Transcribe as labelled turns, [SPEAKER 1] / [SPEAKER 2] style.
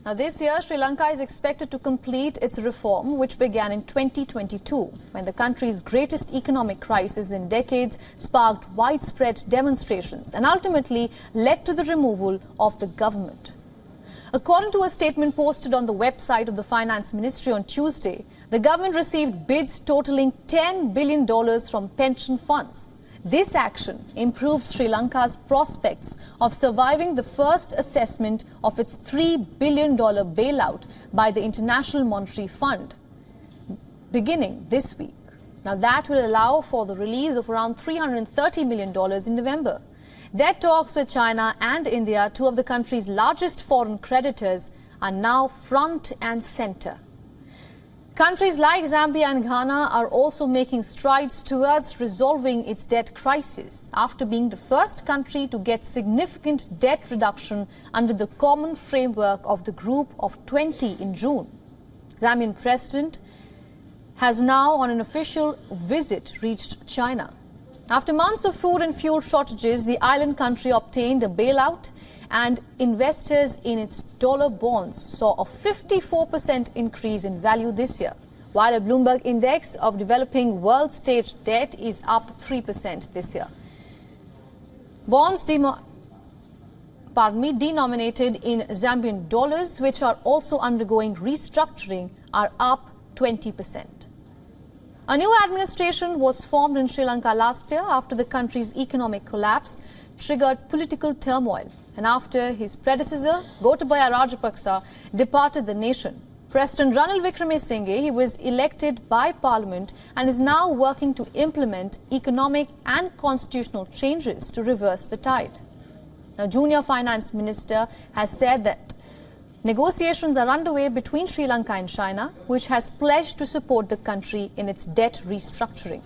[SPEAKER 1] Now, this year, Sri Lanka is expected to complete its reform, which began in 2022, when the country's greatest economic crisis in decades sparked widespread demonstrations and ultimately led to the removal of the government. According to a statement posted on the website of the Finance Ministry on Tuesday, the government received bids totaling $10 billion from pension funds. This action improves Sri Lanka's prospects of surviving the first assessment of its $3 billion bailout by the International Monetary Fund beginning this week. Now, that will allow for the release of around $330 million in November. Debt talks with China and India, two of the country's largest foreign creditors, are now front and center. Countries like Zambia and Ghana are also making strides towards resolving its debt crisis after being the first country to get significant debt reduction under the common framework of the Group of 20 in June. Zambian President has now, on an official visit, reached China. After months of food and fuel shortages, the island country obtained a bailout, and investors in its dollar bonds saw a 54% increase in value this year, while a Bloomberg index of developing world stage debt is up 3% this year. Bonds denominated in Zambian dollars, which are also undergoing restructuring, are up 20%. A new administration was formed in Sri Lanka last year after the country's economic collapse triggered political turmoil, and after his predecessor, Gotabaya Rajapaksa, departed the nation. President Ranil Wickremesinghe, he was elected by Parliament and is now working to implement economic and constitutional changes to reverse the tide. Now, Junior Finance Minister has said that negotiations are underway between Sri Lanka and China, which has pledged to support the country in its debt restructuring.